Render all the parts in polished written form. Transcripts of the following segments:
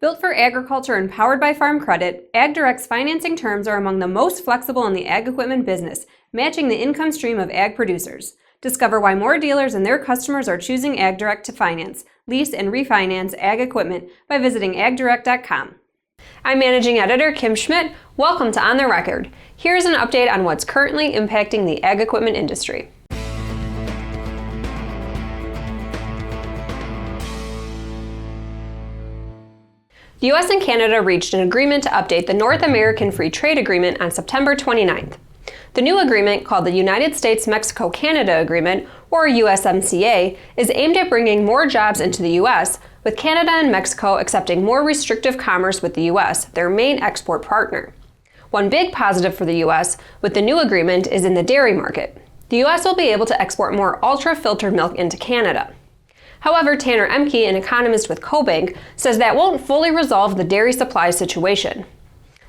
Built for agriculture and powered by Farm Credit, AgDirect's financing terms are among the most flexible in the ag equipment business, matching the income stream of ag producers. Discover why more dealers and their customers are choosing AgDirect to finance, lease, and refinance ag equipment by visiting agdirect.com. I'm Managing Editor Kim Schmidt. Welcome to On the Record. Here's an update on what's currently impacting the ag equipment industry. The U.S. and Canada reached an agreement to update the North American Free Trade Agreement on September 29th. The new agreement, called the United States-Mexico-Canada Agreement, or USMCA, is aimed at bringing more jobs into the U.S., with Canada and Mexico accepting more restrictive commerce with the U.S., their main export partner. One big positive for the U.S. with the new agreement is in the dairy market. The U.S. will be able to export more ultra-filtered milk into Canada. However, Tanner Emke, an economist with CoBank, says that won't fully resolve the dairy supply situation.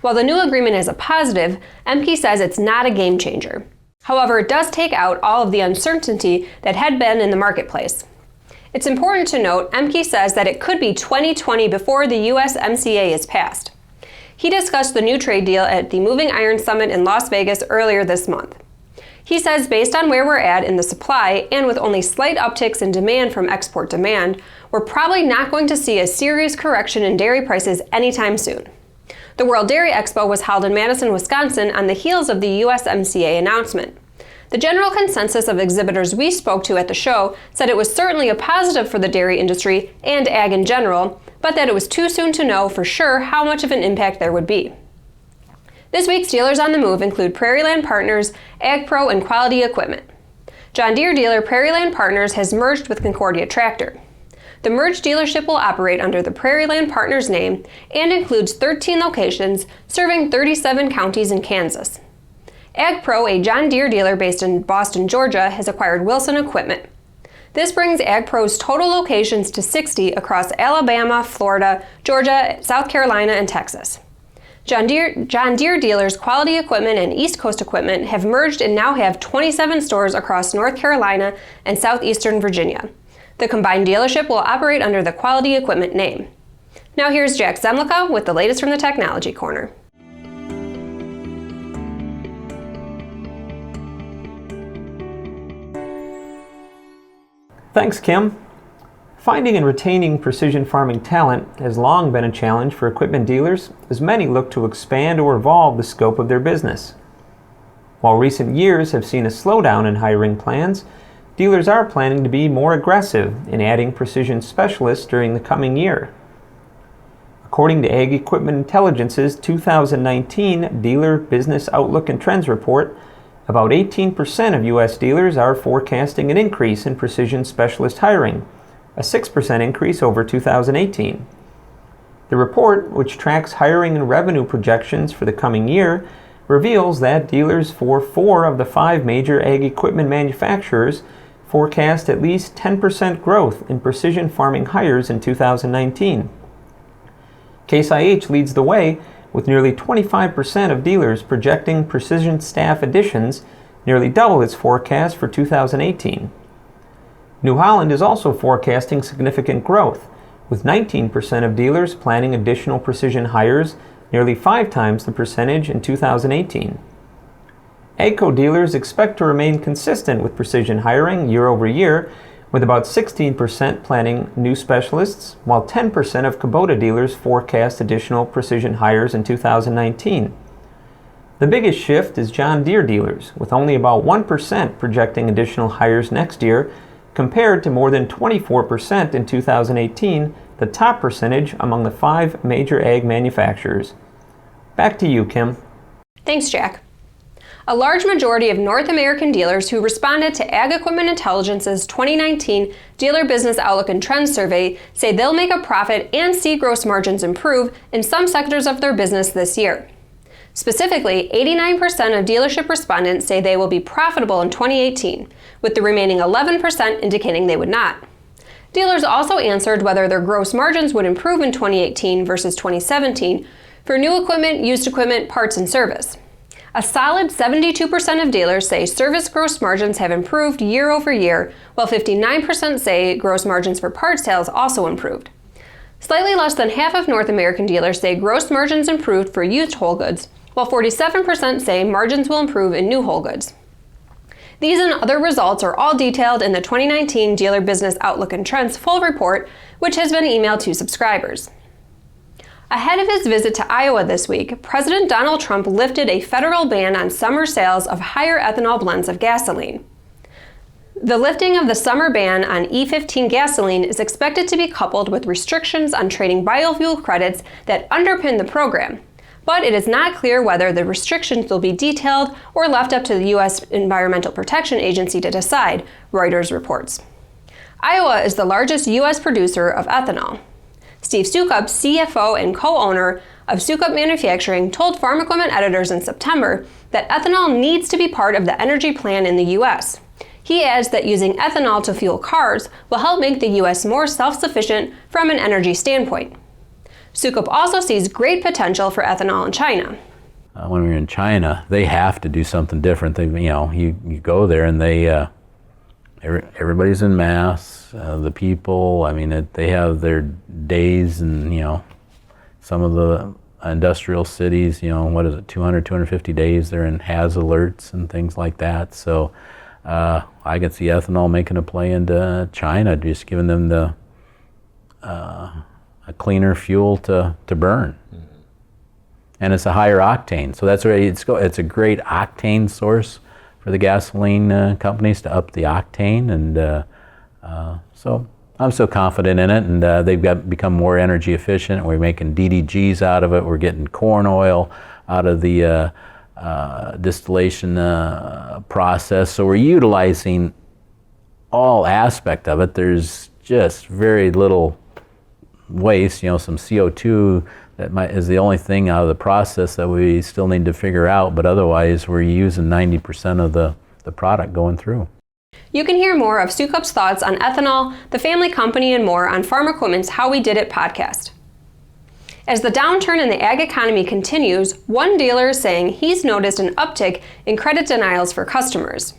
While the new agreement is a positive, Emke says it's not a game changer. However, it does take out all of the uncertainty that had been in the marketplace. It's important to note, Emke says that it could be 2020 before the USMCA is passed. He discussed the new trade deal at the Moving Iron Summit in Las Vegas earlier this month. He says based on where we're at in the supply and with only slight upticks in demand from export demand, we're probably not going to see a serious correction in dairy prices anytime soon. The World Dairy Expo was held in Madison, Wisconsin on the heels of the USMCA announcement. The general consensus of exhibitors we spoke to at the show said it was certainly a positive for the dairy industry and ag in general, but that it was too soon to know for sure how much of an impact there would be. This week's dealers on the move include Prairieland Partners, AgPro, and Quality Equipment. John Deere dealer Prairieland Partners has merged with Concordia Tractor. The merged dealership will operate under the Prairieland Partners name and includes 13 locations serving 37 counties in Kansas. AgPro, a John Deere dealer based in Boston, Georgia, has acquired Wilson Equipment. This brings AgPro's total locations to 60 across Alabama, Florida, Georgia, South Carolina, and Texas. John Deere dealers Quality Equipment and East Coast Equipment have merged and now have 27 stores across North Carolina and southeastern Virginia. The combined dealership will operate under the Quality Equipment name. Now here's Jack Zemlicka with the latest from the Technology Corner. Thanks, Kim. Finding and retaining precision farming talent has long been a challenge for equipment dealers as many look to expand or evolve the scope of their business. While recent years have seen a slowdown in hiring plans, dealers are planning to be more aggressive in adding precision specialists during the coming year. According to Ag Equipment Intelligence's 2019 Dealer Business Outlook and Trends Report, about 18% of U.S. dealers are forecasting an increase in precision specialist hiring, a 6% increase over 2018. The report, which tracks hiring and revenue projections for the coming year, reveals that dealers for 4 of the 5 major ag equipment manufacturers forecast at least 10% growth in precision farming hires in 2019. Case IH leads the way with nearly 25% of dealers projecting precision staff additions, nearly double its forecast for 2018. New Holland is also forecasting significant growth, with 19% of dealers planning additional precision hires, nearly 5 times the percentage in 2018. AGCO dealers expect to remain consistent with precision hiring year over year, with about 16% planning new specialists, while 10% of Kubota dealers forecast additional precision hires in 2019. The biggest shift is John Deere dealers, with only about 1% projecting additional hires next year, compared to more than 24% in 2018, the top percentage among the 5 major ag manufacturers. Back to you, Kim. Thanks, Jack. A large majority of North American dealers who responded to Ag Equipment Intelligence's 2019 Dealer Business Outlook and Trends survey say they'll make a profit and see gross margins improve in some sectors of their business this year. Specifically, 89% of dealership respondents say they will be profitable in 2018, with the remaining 11% indicating they would not. Dealers also answered whether their gross margins would improve in 2018 versus 2017 for new equipment, used equipment, parts, and service. A solid 72% of dealers say service gross margins have improved year over year, while 59% say gross margins for parts sales also improved. Slightly less than half of North American dealers say gross margins improved for used whole goods, while 47% say margins will improve in new whole goods. These and other results are all detailed in the 2019 Dealer Business Outlook and Trends full report, which has been emailed to subscribers. Ahead of his visit to Iowa this week, President Donald Trump lifted a federal ban on summer sales of higher ethanol blends of gasoline. The lifting of the summer ban on E15 gasoline is expected to be coupled with restrictions on trading biofuel credits that underpin the program, but it is not clear whether the restrictions will be detailed or left up to the U.S. Environmental Protection Agency to decide, Reuters reports. Iowa is the largest U.S. producer of ethanol. Steve Sukup, CFO and co-owner of Sukup Manufacturing, told Farm Equipment Editors in September that ethanol needs to be part of the energy plan in the U.S. He adds that using ethanol to fuel cars will help make the U.S. more self-sufficient from an energy standpoint. Sukup also sees great potential for ethanol in China. When we were in China, they have to do something different. You go there and everybody's in masks. The people, they have their days, and some of the industrial cities, 200, 250 days they're in HAZ alerts and things like that. So I can see ethanol making a play into China, just giving them a cleaner fuel to burn. Mm-hmm. And it's a higher octane, so that's where it's a great octane source for the gasoline companies to up the octane, and so I'm so confident in it, and they've become more energy efficient. We're making DDGs out of it. We're getting corn oil out of the distillation process. So we're utilizing all aspect of it. There's just very little waste, some CO2 that is the only thing out of the process that we still need to figure out, but otherwise we're using 90% of the product going through. You can hear more of Sukup's thoughts on ethanol, the family company, and more on Farm Equipment's How We Did It podcast. As the downturn in the ag economy continues, one dealer is saying he's noticed an uptick in credit denials for customers.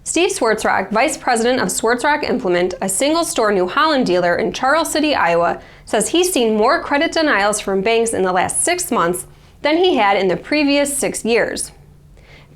Steve Swartzrock, Vice President of Swartzrock Implement, a single-store New Holland dealer in Charles City, Iowa, says he's seen more credit denials from banks in the last 6 months than he had in the previous 6 years.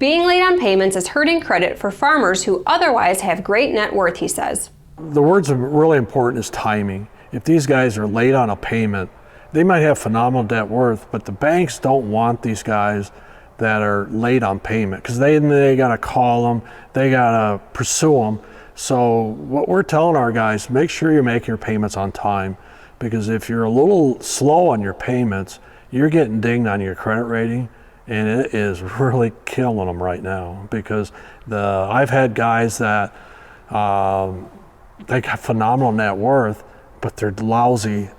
Being late on payments is hurting credit for farmers who otherwise have great net worth, he says. The words that are really important is timing. If these guys are late on a payment, they might have phenomenal net worth, but the banks don't want these guys that are late on payment, because they got to call them, they got to pursue them. So what we're telling our guys, make sure you're making your payments on time, because if you're a little slow on your payments, you're getting dinged on your credit rating, and it is really killing them right now. Because I've had guys that they got phenomenal net worth, but they're lousy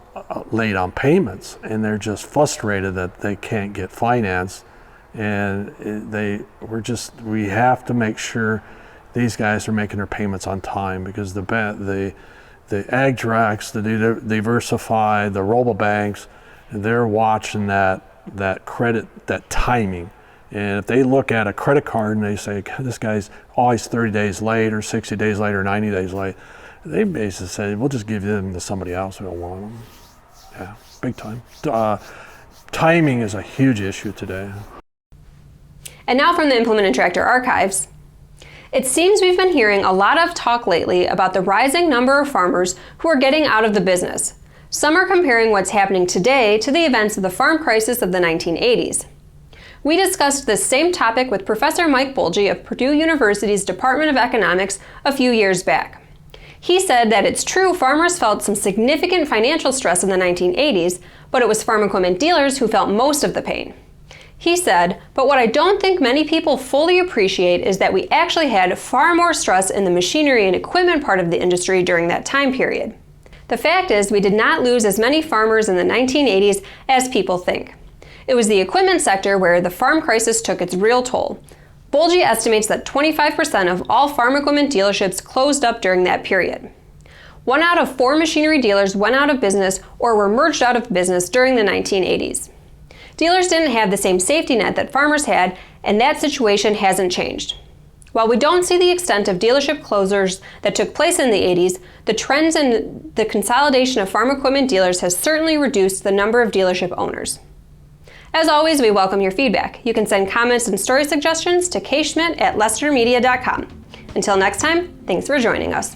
late on payments, and they're just frustrated that they can't get financed. And we have to make sure these guys are making their payments on time, because the ag directs, the diversify, the robo-banks, they're watching that credit, that timing. And if they look at a credit card and they say, this guy's always 30 days late or 60 days late or 90 days late, they basically say, we'll just give them to somebody else. We don't want them. Yeah, big time. Timing is a huge issue today. And now from the Implement and Tractor archives. It seems we've been hearing a lot of talk lately about the rising number of farmers who are getting out of the business. Some are comparing what's happening today to the events of the farm crisis of the 1980s. We discussed this same topic with Professor Mike Bulge of Purdue University's Department of Economics a few years back. He said that it's true farmers felt some significant financial stress in the 1980s, but it was farm equipment dealers who felt most of the pain. He said, but what I don't think many people fully appreciate is that we actually had far more stress in the machinery and equipment part of the industry during that time period. The fact is, we did not lose as many farmers in the 1980s as people think. It was the equipment sector where the farm crisis took its real toll. Bulge estimates that 25% of all farm equipment dealerships closed up during that period. 1 out of 4 machinery dealers went out of business or were merged out of business during the 1980s. Dealers didn't have the same safety net that farmers had, and that situation hasn't changed. While we don't see the extent of dealership closures that took place in the 80s, the trends in the consolidation of farm equipment dealers has certainly reduced the number of dealership owners. As always, we welcome your feedback. You can send comments and story suggestions to kschmidt@leicestermedia.com. Until next time, thanks for joining us.